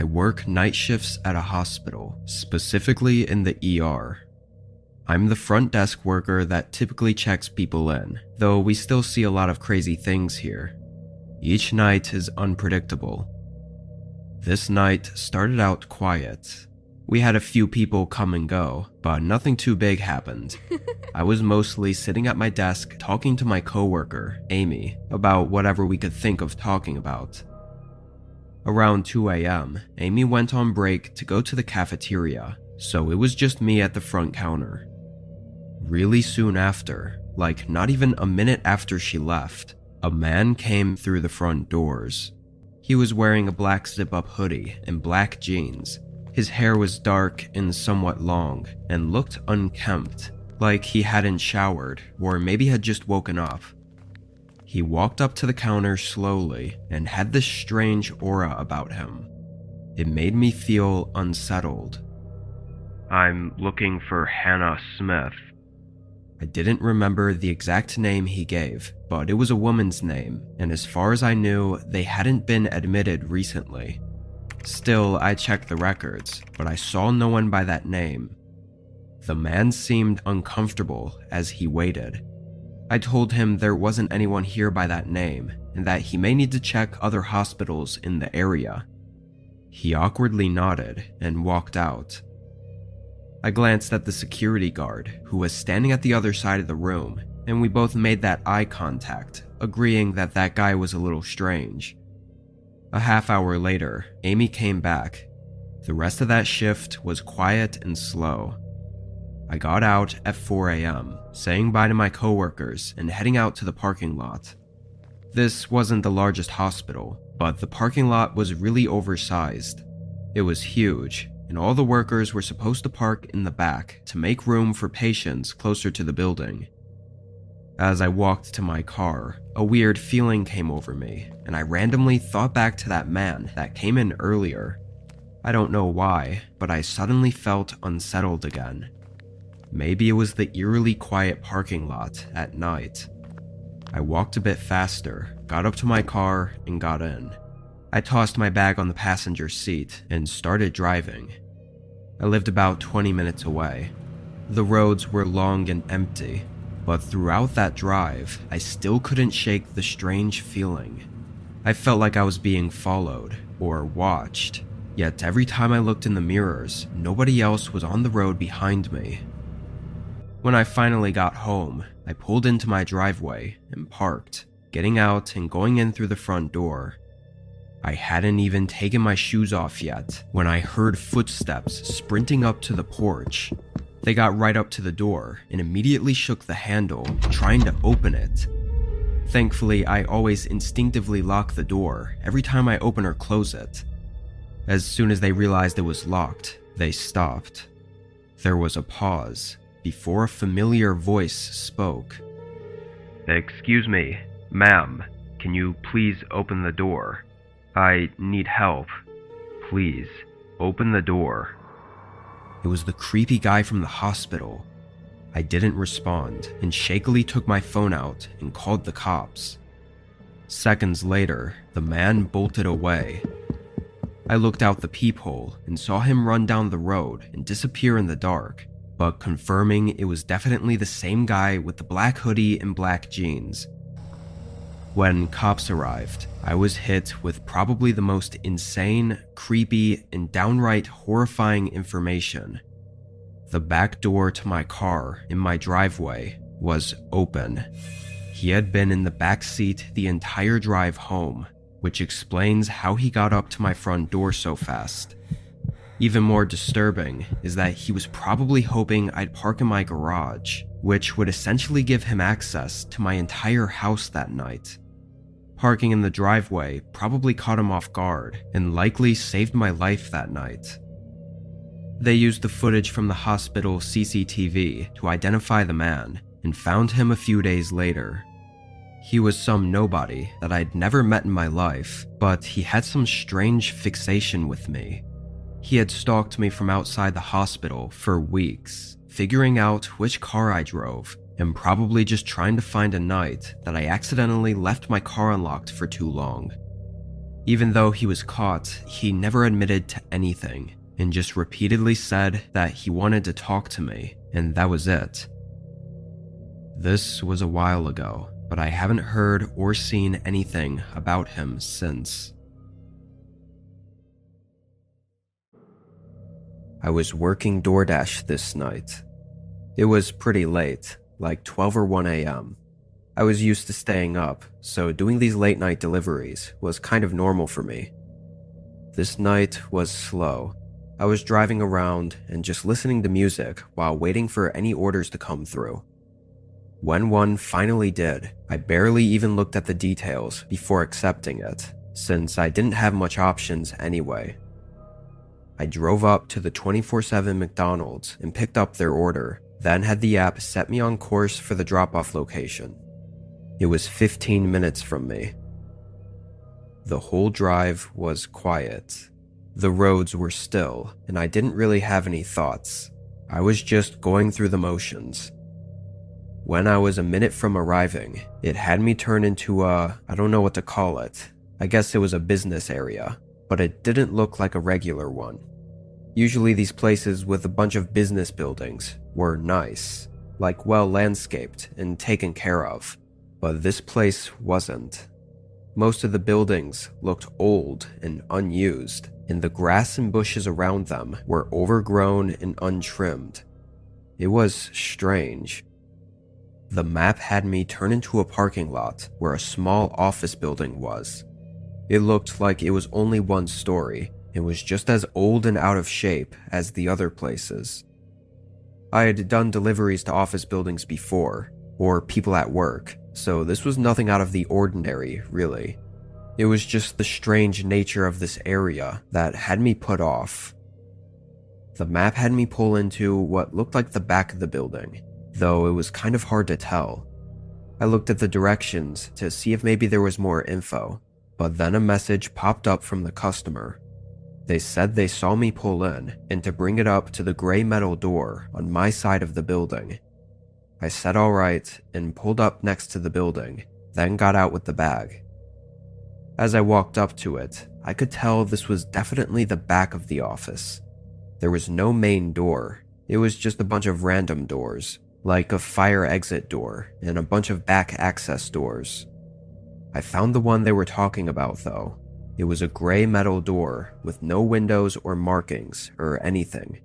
I work night shifts at a hospital, specifically in the ER. I'm the front desk worker that typically checks people in, though we still see a lot of crazy things here. Each night is unpredictable. This night started out quiet. We had a few people come and go, but nothing too big happened. I was mostly sitting at my desk talking to my coworker, Amy, about whatever we could think of talking about. Around 2 a.m., Amy went on break to go to the cafeteria, so it was just me at the front counter. Really soon after, like not even a minute after she left, a man came through the front doors. He was wearing a black zip-up hoodie and black jeans. His hair was dark and somewhat long, and looked unkempt, like he hadn't showered or maybe had just woken up. He walked up to the counter slowly and had this strange aura about him. It made me feel unsettled. "I'm looking for Hannah Smith." I didn't remember the exact name he gave, but it was a woman's name, and as far as I knew, they hadn't been admitted recently. Still, I checked the records, but I saw no one by that name. The man seemed uncomfortable as he waited. I told him there wasn't anyone here by that name, and that he may need to check other hospitals in the area. He awkwardly nodded and walked out. I glanced at the security guard, who was standing at the other side of the room, and we both made that eye contact, agreeing that that guy was a little strange. A half hour later, Amy came back. The rest of that shift was quiet and slow. I got out at 4 a.m., saying bye to my coworkers and heading out to the parking lot. This wasn't the largest hospital, but the parking lot was really oversized. It was huge, and all the workers were supposed to park in the back to make room for patients closer to the building. As I walked to my car, a weird feeling came over me, and I randomly thought back to that man that came in earlier. I don't know why, but I suddenly felt unsettled again. Maybe it was the eerily quiet parking lot at night. I walked a bit faster, got up to my car, and got in. I tossed my bag on the passenger seat and started driving. I lived about 20 minutes away. The roads were long and empty, but throughout that drive, I still couldn't shake the strange feeling. I felt like I was being followed or watched, yet every time I looked in the mirrors, nobody else was on the road behind me. When I finally got home, I pulled into my driveway and parked, getting out and going in through the front door. I hadn't even taken my shoes off yet when I heard footsteps sprinting up to the porch. They got right up to the door and immediately shook the handle, trying to open it. Thankfully, I always instinctively lock the door every time I open or close it. As soon as they realized it was locked, they stopped. There was a pause before a familiar voice spoke. "Excuse me, ma'am, can you please open the door? I need help. Please, open the door." It was the creepy guy from the hospital. I didn't respond and shakily took my phone out and called the cops. Seconds later, the man bolted away. I looked out the peephole and saw him run down the road and disappear in the dark, but confirming it was definitely the same guy with the black hoodie and black jeans. When cops arrived, I was hit with probably the most insane, creepy, and downright horrifying information. The back door to my car in my driveway was open. He had been in the back seat the entire drive home, which explains how he got up to my front door so fast. Even more disturbing is that he was probably hoping I'd park in my garage, which would essentially give him access to my entire house that night. Parking in the driveway probably caught him off guard and likely saved my life that night. They used the footage from the hospital CCTV to identify the man and found him a few days later. He was some nobody that I'd never met in my life, but he had some strange fixation with me. He had stalked me from outside the hospital for weeks, figuring out which car I drove, and probably just trying to find a night that I accidentally left my car unlocked for too long. Even though he was caught, he never admitted to anything and just repeatedly said that he wanted to talk to me, and that was it. This was a while ago, but I haven't heard or seen anything about him since. I was working DoorDash this night. It was pretty late, like 12 or 1 a.m. I was used to staying up, so doing these late night deliveries was kind of normal for me. This night was slow. I was driving around and just listening to music while waiting for any orders to come through. When one finally did, I barely even looked at the details before accepting it, since I didn't have much options anyway. I drove up to the 24/7 McDonald's and picked up their order, then had the app set me on course for the drop-off location. It was 15 minutes from me. The whole drive was quiet. The roads were still, and I didn't really have any thoughts. I was just going through the motions. When I was a minute from arriving, it had me turn into I don't know what to call it. I guess it was a business area, but it didn't look like a regular one. Usually these places with a bunch of business buildings were nice, like well landscaped and taken care of, but this place wasn't. Most of the buildings looked old and unused, and the grass and bushes around them were overgrown and untrimmed. It was strange. The map had me turn into a parking lot where a small office building was. It looked like it was only one story and was just as old and out of shape as the other places. I had done deliveries to office buildings before, or people at work, so this was nothing out of the ordinary, really. It was just the strange nature of this area that had me put off. The map had me pull into what looked like the back of the building, though it was kind of hard to tell. I looked at the directions to see if maybe there was more info, but then a message popped up from the customer. They said they saw me pull in and to bring it up to the gray metal door on my side of the building. I said alright and pulled up next to the building, then got out with the bag. As I walked up to it, I could tell this was definitely the back of the office. There was no main door, it was just a bunch of random doors, like a fire exit door and a bunch of back access doors. I found the one they were talking about though. It was a gray metal door with no windows or markings or anything.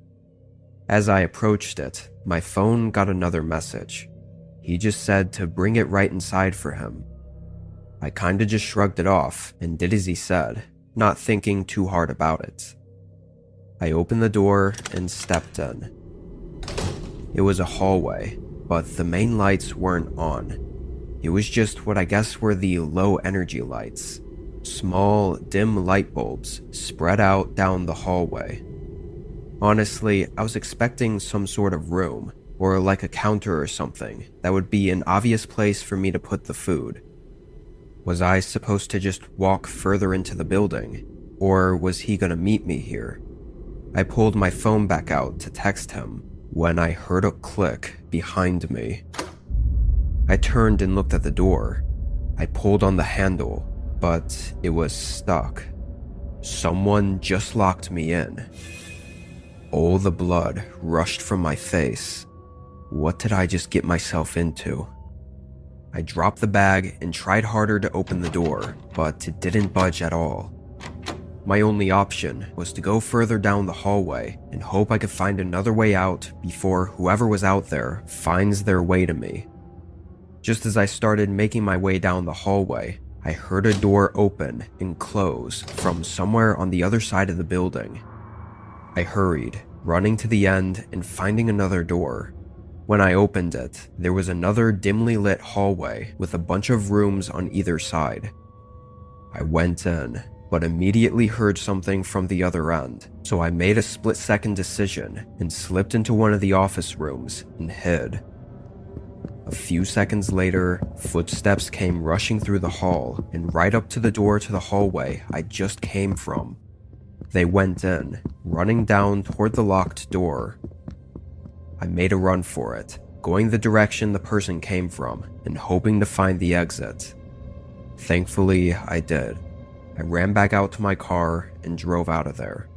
As I approached it, my phone got another message. He just said to bring it right inside for him. I kinda just shrugged it off and did as he said, not thinking too hard about it. I opened the door and stepped in. It was a hallway, but the main lights weren't on. It was just what I guess were the low energy lights. Small, dim light bulbs spread out down the hallway. Honestly, I was expecting some sort of room, or like a counter or something, that would be an obvious place for me to put the food. Was I supposed to just walk further into the building, or was he gonna meet me here? I pulled my phone back out to text him when I heard a click behind me. I turned and looked at the door. I pulled on the handle, but it was stuck. Someone just locked me in. All the blood rushed from my face. What did I just get myself into? I dropped the bag and tried harder to open the door, but it didn't budge at all. My only option was to go further down the hallway and hope I could find another way out before whoever was out there finds their way to me. Just as I started making my way down the hallway, I heard a door open and close from somewhere on the other side of the building. I hurried, running to the end and finding another door. When I opened it, there was another dimly lit hallway with a bunch of rooms on either side. I went in, but immediately heard something from the other end, so I made a split-second decision and slipped into one of the office rooms and hid. A few seconds later, footsteps came rushing through the hall and right up to the door to the hallway I just came from. They went in, running down toward the locked door. I made a run for it, going the direction the person came from and hoping to find the exit. Thankfully, I did. I ran back out to my car and drove out of there.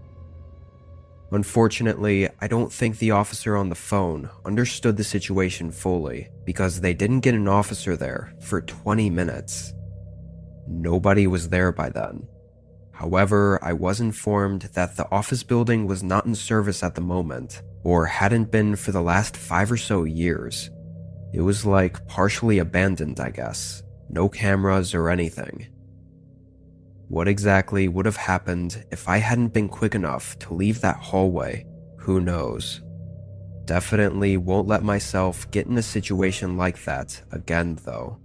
Unfortunately, I don't think the officer on the phone understood the situation fully because they didn't get an officer there for 20 minutes. Nobody was there by then. However, I was informed that the office building was not in service at the moment, or hadn't been for the last 5 or so years. It was like partially abandoned, I guess. No cameras or anything. What exactly would have happened if I hadn't been quick enough to leave that hallway? Who knows? Definitely won't let myself get in a situation like that again, though.